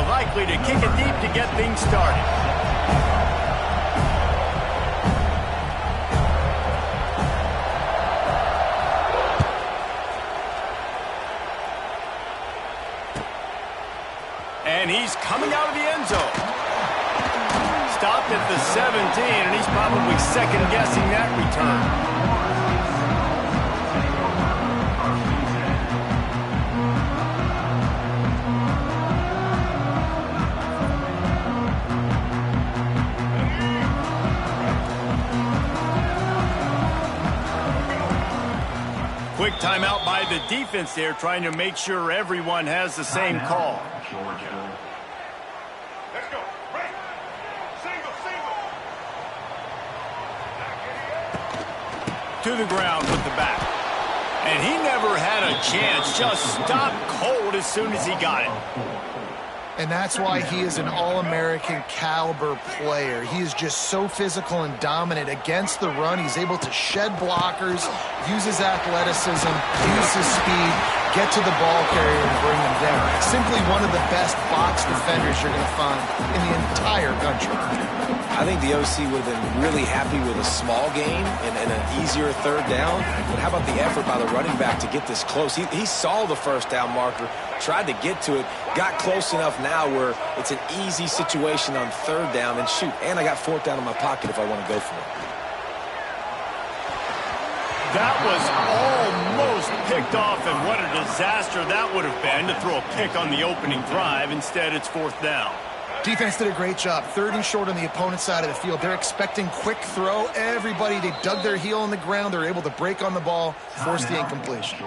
likely to kick it deep to get things started. And he's coming out of the end zone. Stopped at the 17, and he's probably second-guessing that return. Quick timeout by the defense there, trying to make sure everyone has the same call. Let's go. Right. Single. To the ground with the back. And he never had a chance. Just stopped cold as soon as he got it. And that's why he is an All-American caliber player. He is just so physical and dominant against the run. He's able to shed blockers, use his athleticism, use his speed, get to the ball carrier and bring him down. Simply one of the best box defenders you're going to find in the entire country. I think the OC would have been really happy with a small gain and an easier third down. But how about the effort by the running back to get this close? He saw the first down marker, tried to get to it, got close enough now where it's an easy situation on third down. And shoot, and I got fourth down in my pocket if I want to go for it. That was almost picked off, and what a disaster that would have been to throw a pick on the opening drive. Instead, it's fourth down. Defense did a great job. 3rd and short on the opponent's side of the field. They're expecting quick throw. Everybody, they dug their heel on the ground. They're able to break on the ball, force the incompletion.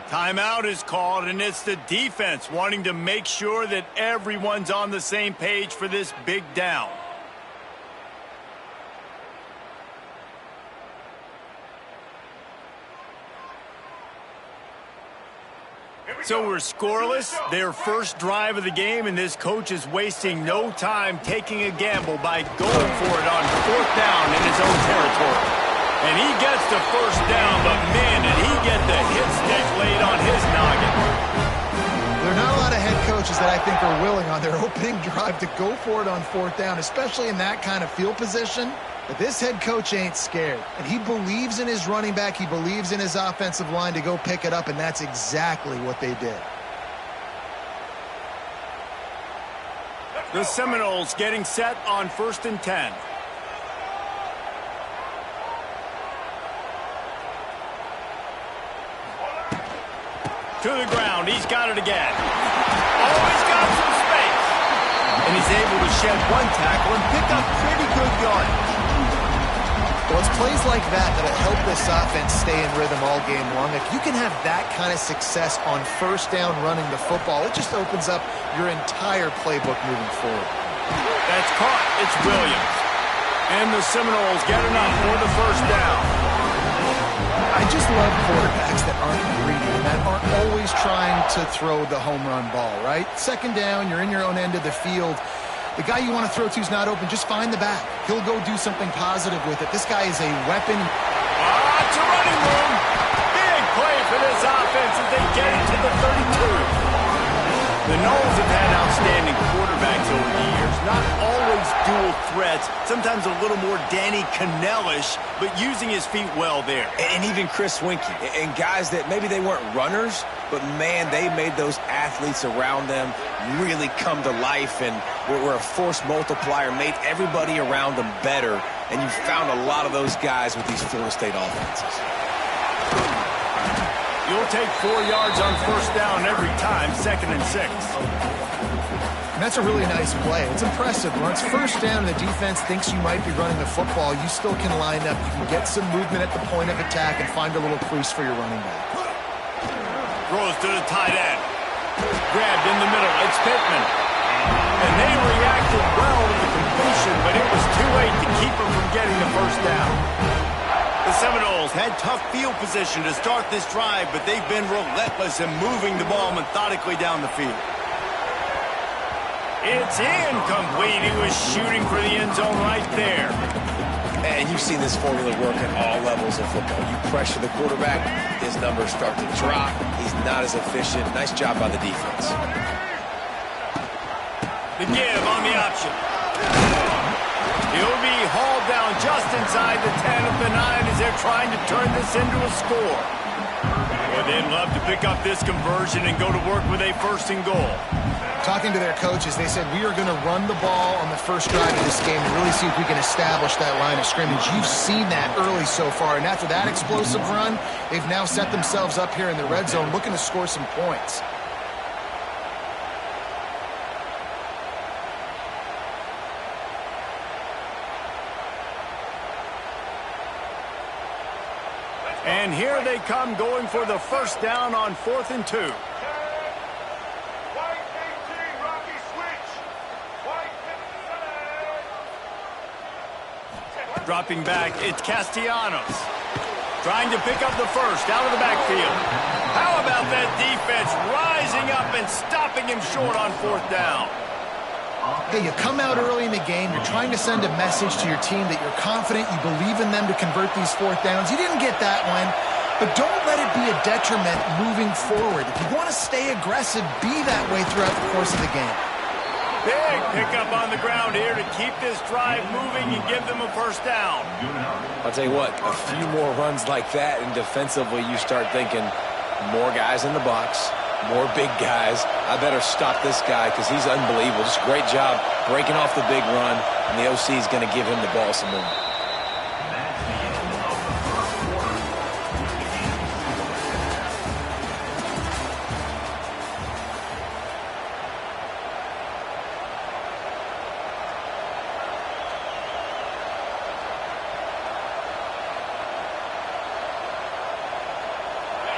Timeout is called, and it's the defense wanting to make sure that everyone's on the same page for this big down. So we're scoreless, their first drive of the game, and this coach is wasting no time taking a gamble by going for it on fourth down in his own territory. And he gets the first down, but man, did he get the hit stick laid on his noggin. There are not a lot of head coaches that I think are willing on their opening drive to go for it on fourth down, especially in that kind of field position. But this head coach ain't scared, and he believes in his running back. He believes in his offensive line to go pick it up, and that's exactly what they did. The Seminoles getting set on 1st and 10. To the ground, he's got it again. Oh, he's got some space. And he's able to shed one tackle and pick up pretty good yardage. Well, it's plays like that that'll help this offense stay in rhythm all game long. If you can have that kind of success on first down running the football, it just opens up your entire playbook moving forward. That's caught. It's Williams. And the Seminoles get enough for the first down. I just love quarterbacks that aren't greedy and that aren't always trying to throw the home run ball, right? Second down, you're in your own end of the field. The guy you want to throw to is not open. Just find the back. He'll go do something positive with it. This guy is a weapon. It's a running room. Big play for this offense as they get it to the 32. The Noles have had outstanding quarterbacks over the years. Not always dual threats. Sometimes a little more Danny Cannell-ish, but using his feet well there. And even Chris Winkie. And guys that maybe they weren't runners, but man, they made those athletes around them really come to life and were a force multiplier, made everybody around them better. And you found a lot of those guys with these Florida State offenses. You'll take 4 yards on first down every time, 2nd and 6. And that's a really nice play. It's impressive. Once first down and the defense thinks you might be running the football, you still can line up. You can get some movement at the point of attack and find a little crease for your running back. Throws to the tight end. Grabbed in the middle. It's Pittman. And they reacted well to the completion, but it was too late to keep them from getting the first down. The Seminoles had tough field position to start this drive, but they've been relentless in moving the ball methodically down the field. It's incomplete. He was shooting for the end zone right there. And you've seen this formula work at all levels of football. You pressure the quarterback, his numbers start to drop. He's not as efficient. Nice job by the defense. The give on the option. He'll be hauled down just inside the 10 of the 9 as they're trying to turn this into a score. Well, they'd love to pick up this conversion and go to work with a 1st and goal. Talking to their coaches, they said, we are going to run the ball on the first drive of this game and really see if we can establish that line of scrimmage. You've seen that early so far, and after that explosive run, they've now set themselves up here in the red zone looking to score some points. And here they come going for the 1st down on 4th and 2. Dropping back, it's Castellanos. Trying to pick up the 1st out of the backfield. How about that defense rising up and stopping him short on 4th down? Hey, you come out early in the game, you're trying to send a message to your team that you're confident, you believe in them to convert these 4th downs. You didn't get that one, but don't let it be a detriment moving forward. If you want to stay aggressive, be that way throughout the course of the game. Big pickup on the ground here to keep this drive moving and give them a 1st down. I'll tell you what, a few more runs like that, and defensively you start thinking more guys in the box, more big guys. I better stop this guy because he's unbelievable. Just great job breaking off the big run, and the OC is going to give him the ball some more.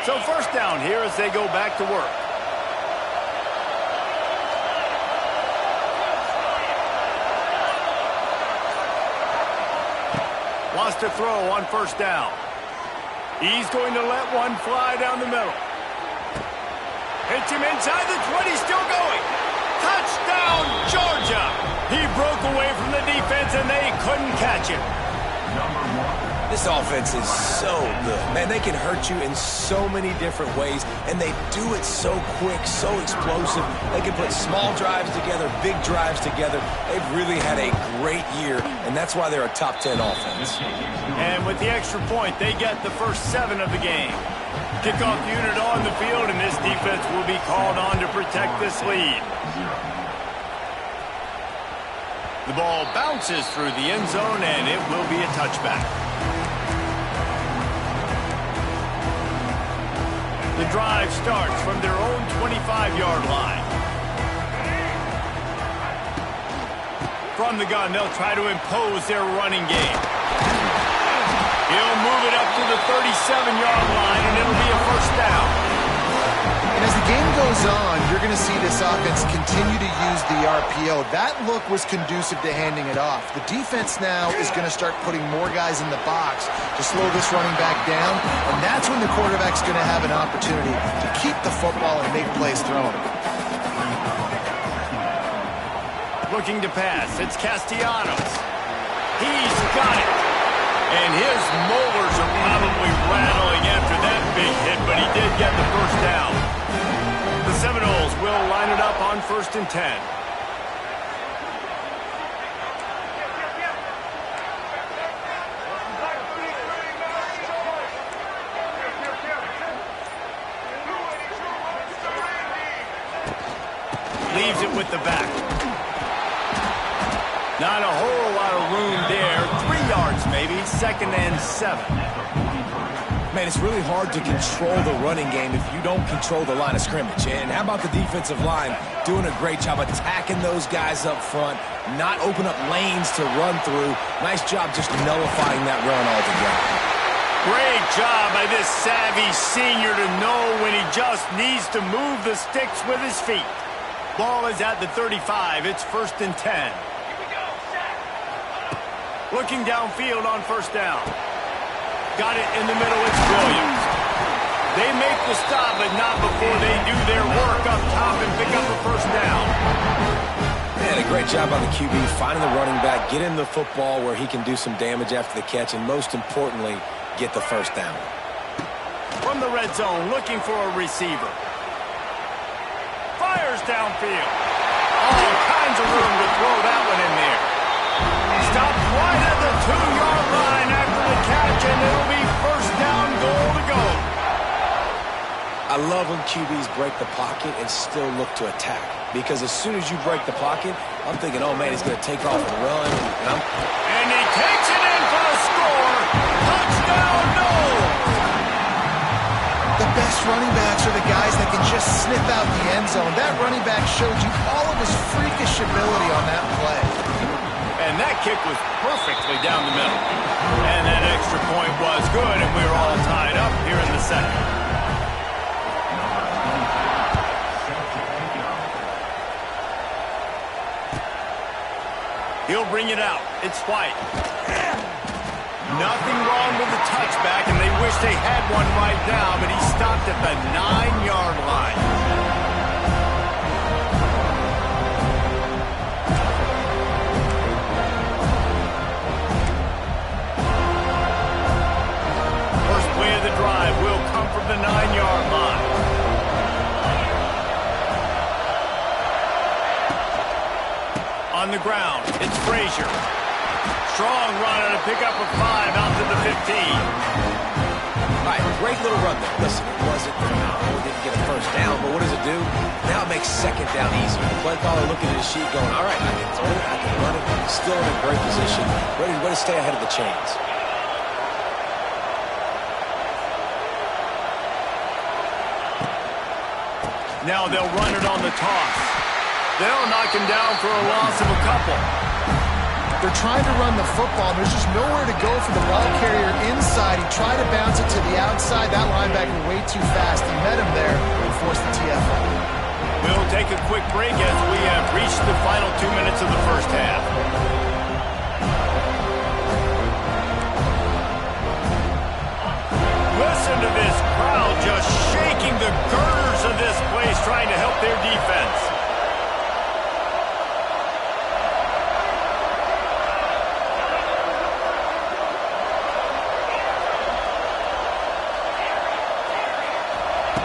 So 1st down here as they go back to work. Wants to throw on 1st down. He's going to let one fly down the middle. Hits him inside the 20, still going. Touchdown, Georgia! He broke away from the defense and they couldn't catch him. This offense is so good. Man, they can hurt you in so many different ways, and they do it so quick, so explosive. They can put small drives together, big drives together. They've really had a great year, and that's why they're a top 10 offense. And with the extra point, they get the first 7 of the game. Kickoff unit on the field, and this defense will be called on to protect this lead. The ball bounces through the end zone, and it will be a touchback. The drive starts from their own 25-yard line. From the gun, they'll try to impose their running game. He'll move it up to the 37-yard line, and it'll be a 1st down. And as the game goes on, you're going to see this offense continue to use the RPO. That look was conducive to handing it off. The defense now is going to start putting more guys in the box to slow this running back down, and that's when the quarterback's going to have an opportunity to keep the football and make plays throwing. Looking to pass, it's Castellanos. He's got it. And his molars are probably rattling after that big hit, but he did get the 1st down. The Seminoles will line it up on 1st and 10. Leaves it with the back. Not a whole lot of room there. 3 yards maybe, 2nd and 7. Man, it's really hard to control the running game if you don't control the line of scrimmage. And how about the defensive line doing a great job attacking those guys up front, not open up lanes to run through. Nice job just nullifying that run altogether. Great job by this savvy senior to know when he just needs to move the sticks with his feet. Ball is at the 35. It's 1st and 10. Looking downfield on 1st down. Got it in the middle, it's Williams. They make the stop, but not before they do their work up top and pick up a 1st down. Man, a great job by the QB, finding the running back, get him the football where he can do some damage after the catch, and most importantly, get the 1st down. From the red zone, looking for a receiver. Fires downfield. All kinds of I love when QBs break the pocket and still look to attack. Because as soon as you break the pocket, I'm thinking, oh, man, he's going to take off and run. And he takes it in for the score. Touchdown, Knowles! The best running backs are the guys that can just sniff out the end zone. That running back showed you all of his freakish ability on that play. And that kick was perfectly down the middle. And that extra point was good, and we were all tied up here in the second. He'll bring it out. It's White. Nothing wrong with the touchback, and they wish they had one right now, but he stopped at the 9-yard line. First play of the drive will come from the 9-yard line. On the ground, it's Frazier. Strong run on a pickup of 5 out to the 15. All right, great little run there. Listen, we didn't get a first down, but what does it do? Now it makes second down easier. The play caller looking at his sheet going, all right, I can throw it, I can run it. Still in a great position, ready to stay ahead of the chains. Now they'll run it on the toss. They'll knock him down for a loss of a couple. They're trying to run the football. There's just nowhere to go for the ball carrier inside. He tried to bounce it to the outside. That linebacker way too fast. He met him there and forced the TFL. We'll take a quick break as we have reached the final 2 minutes of the first half. Listen to this crowd just shaking the girders of this place, trying to help their defense.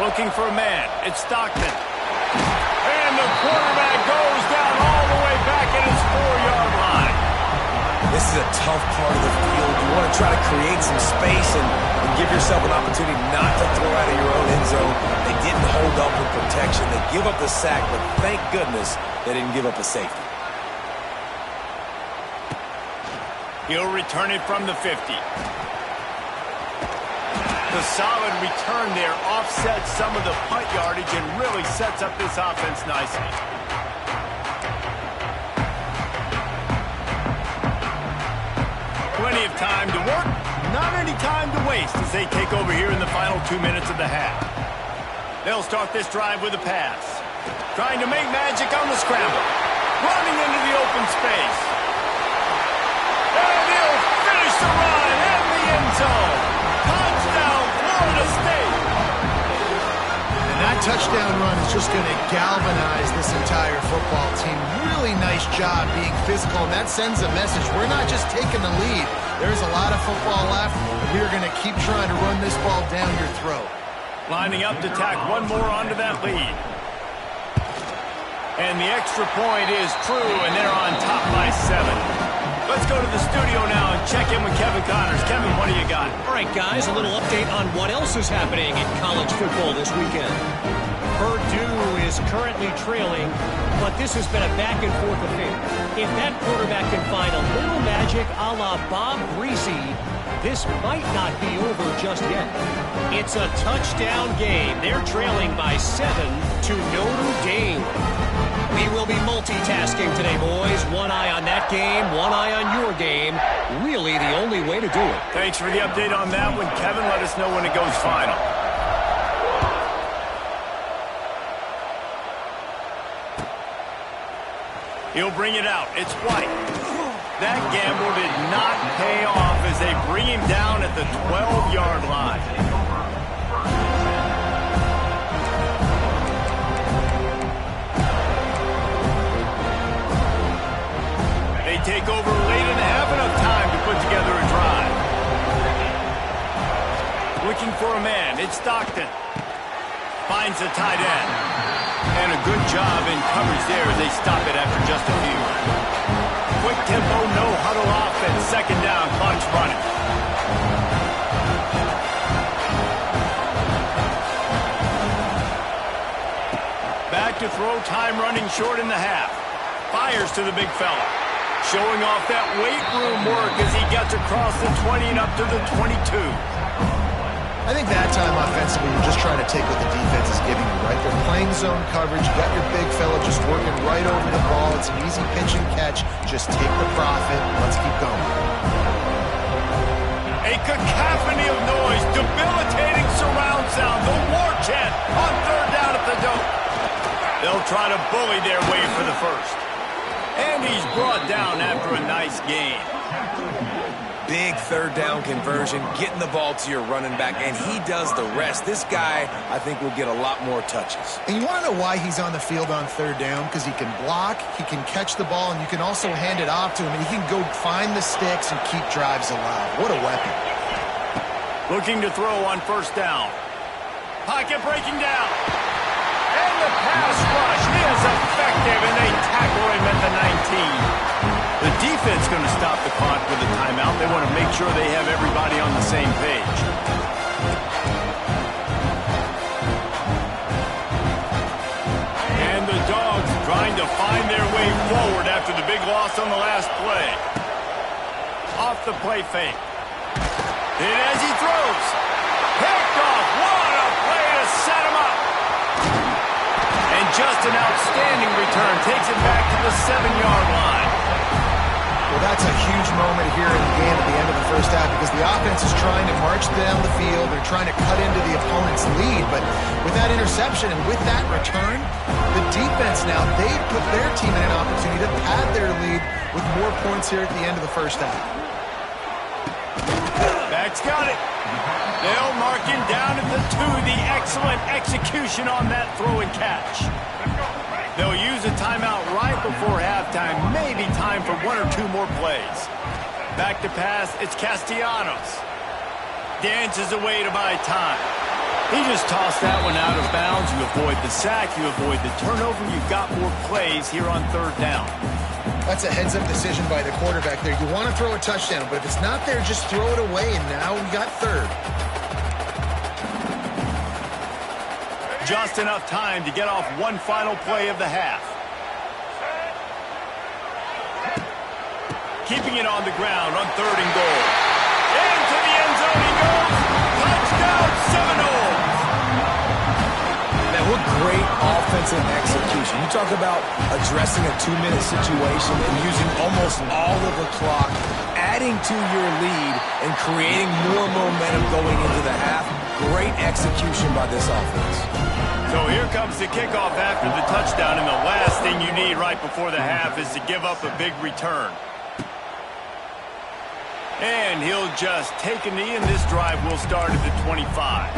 Looking for a man. It's Stockton. And the quarterback goes down all the way back at his 4-yard line. This is a tough part of the field. You want to try to create some space and give yourself an opportunity not to throw out of your own end zone. They didn't hold up with protection. They give up the sack, but thank goodness they didn't give up a safety. He'll return it from the 50. The solid return there offsets some of the punt yardage and really sets up this offense nicely. Plenty of time to work, not any time to waste as they take over here in the final 2 minutes of the half. They'll start this drive with a pass. Trying to make magic on the scramble. Running into the open space. And he'll finish the run in the end zone. Touchdown, Florida State. And that touchdown run is just going to galvanize this entire football team. Really nice job being physical, and that sends a message. We're not just taking the lead. There's a lot of football left, and we're going to keep trying to run this ball down your throat. Lining up to tack one more onto that lead. And the extra point is true, and they're on top by 7. Let's go to the studio now and check in with Kevin Connors. Kevin, what do you got? All right, guys, a little update on what else is happening in college football this weekend. Purdue is currently trailing, but this has been a back-and-forth affair. If that quarterback can find a little magic a la Bob Greasy, this might not be over just yet. It's a touchdown game. They're trailing by 7 to Notre Dame. We will be multitasking today, boys. One eye on that game, one eye on your game. Really the only way to do it. Thanks for the update on that one, Kevin. Let us know when it goes final. He'll bring it out. It's White. That gamble did not pay off as they bring him down at the 12-yard line. They take over late and have enough time to put together a drive. Looking for a man. It's Stockton. Finds the tight end. And a good job in coverage there as they stop it after just a few. Quick tempo, no huddle offense. Second down, clock's running. to throw, time running short in the half. Fires to the big fella. Showing off that weight room work as he gets across the 20 and up to the 22. I think that time offensively, you're just trying to take what the defense is giving you, right? They're playing zone coverage. You got your big fella just working right over the ball. It's an easy pitch and catch. Just take the profit. Let's keep going. A cacophony of noise, debilitating surround sound, the war chant on third down at the Dome. They'll try to bully their way for the first. And he's brought down after a nice gain. Big third down conversion, getting the ball to your running back, and he does the rest. This guy, I think, will get a lot more touches. And you want to know why he's on the field on third down? Because he can block, he can catch the ball, and you can also hand it off to him, and he can go find the sticks and keep drives alive. What a weapon. Looking to throw on first down. Pocket breaking down. And the pass rush is effective, and they tackle him at the 19. The defense going to stop the clock with a timeout. They want to make sure they have everybody on the same page. And the Dogs trying to find their way forward after the big loss on the last play. Off the play fake. And as he throws, picked off. What a play to set him up. And just an outstanding return. Takes it back to the 7-yard line. Well, that's a huge moment here in the game at the end of the first half because the offense is trying to march down the field. They're trying to cut into the opponent's lead. But with that interception and with that return, the defense now, they put their team in an opportunity to pad their lead with more points here at the end of the first half. Back's got it. They'll mark him down at the 2. The excellent execution on that throw and catch. They'll use a timeout right before halftime. Maybe time for 1 or 2 more plays. Back to pass. It's Castellanos. Dances away to buy time. He just tossed that one out of bounds. You avoid the sack. You avoid the turnover. You've got more plays here on third down. That's a heads-up decision by the quarterback there. You want to throw a touchdown, but if it's not there, just throw it away, and now we got third. Just enough time to get off one final play of the half. Keeping it on the ground on 3rd and goal. Into the end zone he goes. Touchdown, Seminoles. Man, what great offensive execution. You talk about addressing a 2-minute situation and using almost all of the clock, adding to your lead and creating more momentum going into the half. Great execution by this offense. So here comes the kickoff after the touchdown, and the last thing you need right before the half is to give up a big return. And he'll just take a knee, and this drive will start at the 25.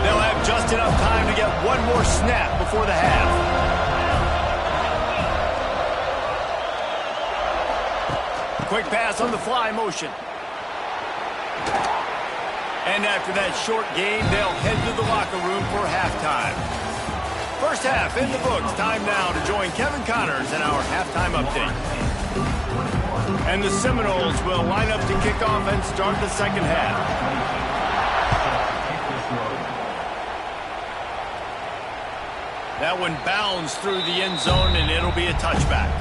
They'll have just enough time to get one more snap before the half. Quick pass on the fly motion. And after that short game, they'll head to the locker room for halftime. First half in the books. Time now to join Kevin Connors in our halftime update. And the Seminoles will line up to kick off and start the second half. That one bounds through the end zone, and it'll be a touchback.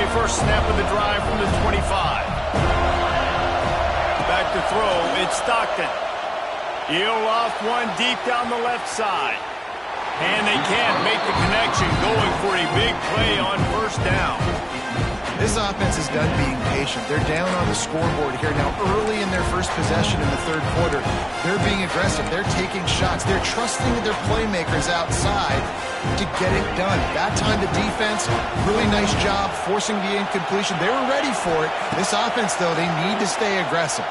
First snap of the drive from the 25. Back to throw, it's Stockton. He'll off one deep down the left side. And they can't make the connection, going for a big play on first down. This offense is done being patient. They're down on the scoreboard here now early in their first possession in the third quarter. They're being aggressive. They're taking shots. They're trusting their playmakers outside to get it done. That time the defense, really nice job forcing the incompletion. They were ready for it. This offense, though, they need to stay aggressive.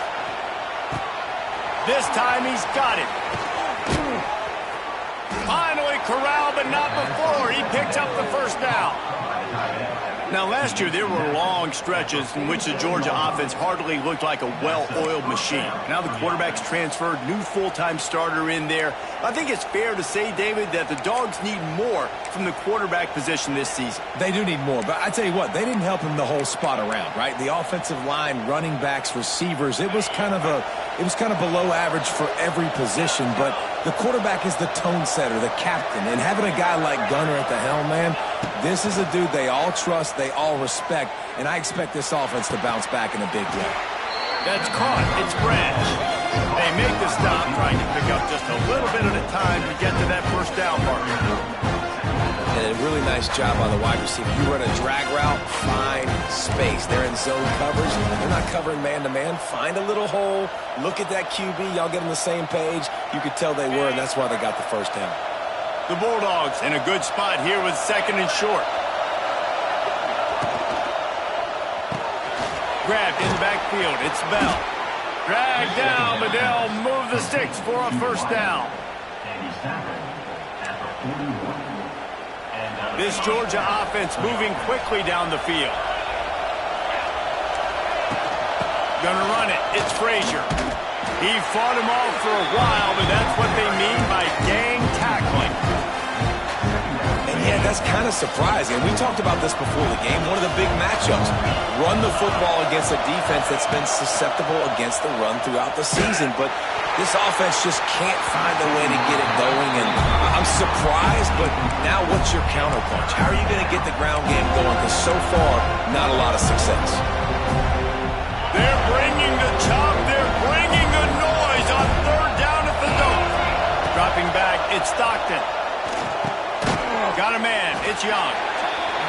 This time he's got it. Finally corralled, but not before. He picks up the first down. Now, last year, there were long stretches in which the Georgia offense hardly looked like a well-oiled machine. Now the quarterback's transferred, new full-time starter in there. I think it's fair to say, David, that the Dogs need more from the quarterback position this season. They do need more, but I tell you what, they didn't help him the whole spot around, right? The offensive line, running backs, receivers, it was kind of below average for every position, but the quarterback is the tone setter, the captain, and having a guy like Gunner at the helm, man, this is a dude they all trust, they all respect, and I expect this offense to bounce back in a big way. That's caught. It's Branch. They make the stop, trying to pick up just a little bit at a time to get to that first down mark. And a really nice job on the wide receiver. You run a drag route, find space. They're in zone coverage. They're not covering man-to-man. Find a little hole. Look at that QB. Y'all get on the same page. You could tell they were, and that's why they got the first down. The Bulldogs in a good spot here with second and short. Grabbed in the backfield. It's Bell. Dragged down, but they'll move the sticks for a first down. This Georgia offense moving quickly down the field. Gonna run it. It's Frazier. He fought him off for a while, but that's what they mean by gang tackling. And yeah, that's kind of surprising. We talked about this before the game. One of the big matchups. Run the football against a defense that's been susceptible against the run throughout the season, but this offense just can't find a way to get it going, and I'm surprised, but now what's your counterpunch? How are you going to get the ground game going? Because so far, not a lot of success. They're bringing the chop. They're bringing the noise on third down at the Dome. Dropping back, it's Stockton. Got a man. It's Young.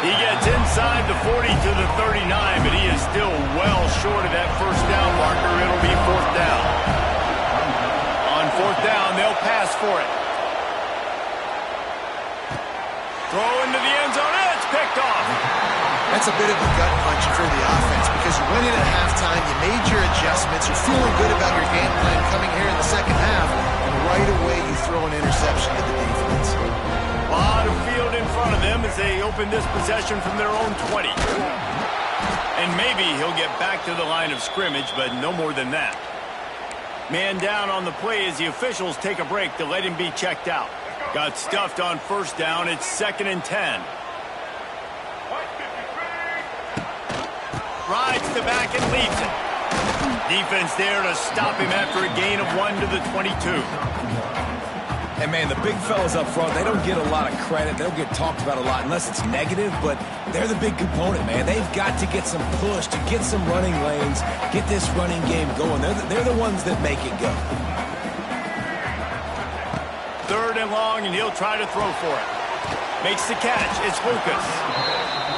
He gets inside the 40 to the 39, but he is still well short of that first down marker. It'll be fourth down. On fourth down, they'll pass for it. Throw into the end zone. It's picked off. That's a bit of a gut punch for the offense because you went in at halftime, you made your adjustments, you're feeling good about your game plan coming here in the second half, and right away you throw an interception to the defense. A lot of field in front of them as they open this possession from their own 20. And maybe he'll get back to the line of scrimmage, but no more than that. Man down on the play as the officials take a break to let him be checked out. Got stuffed on first down. It's 2nd and 10. Rides the back and leaves it. Defense there to stop him after a gain of 1 to the 22. And, man, the big fellas up front, they don't get a lot of credit. They don't get talked about a lot unless it's negative, but they're the big component, man. They've got to get some push, to get some running lanes, get this running game going. They're the ones that make it go. 3rd and long, and he'll try to throw for it. Makes the catch. It's Lucas.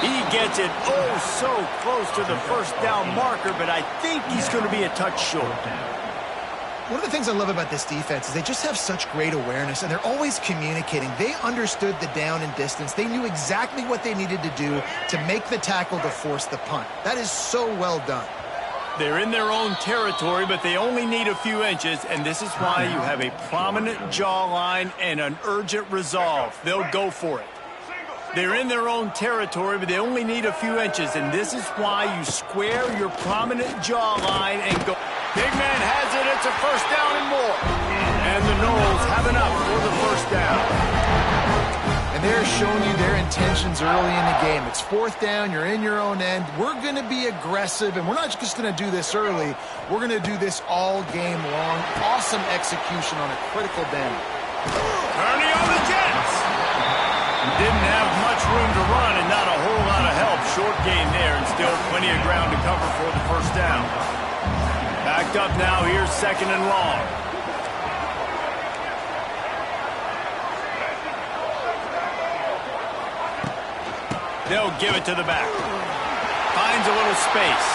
He gets it so close to the first down marker, but I think he's going to be a touch short. One of the things I love about this defense is they just have such great awareness, and they're always communicating. They understood the down and distance. They knew exactly what they needed to do to make the tackle to force the punt. That is so well done. They're in their own territory, but they only need a few inches, and this is why you have a prominent jawline and an urgent resolve. They'll go for it. They're in their own territory, but they only need a few inches, and this is why you square your prominent jawline and go. Big man has it. It's a first down and more. And the Noles have enough for the first down. And they're showing you their intentions early in the game. It's 4th down. You're in your own end. We're going to be aggressive, and we're not just going to do this early. We're going to do this all game long. Awesome execution on a critical down. Kearney on the Jets. Didn't have much room to run and not a whole lot of help. Short gain there and still plenty of ground to cover for the first down. Backed up now. Here's 2nd and long. They'll give it to the back. Finds a little space.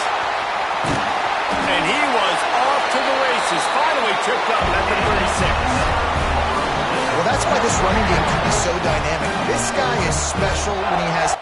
And he was off to the races. Finally tripped up at the 36. Well, that's why this running game can be so dynamic. This guy is special when he has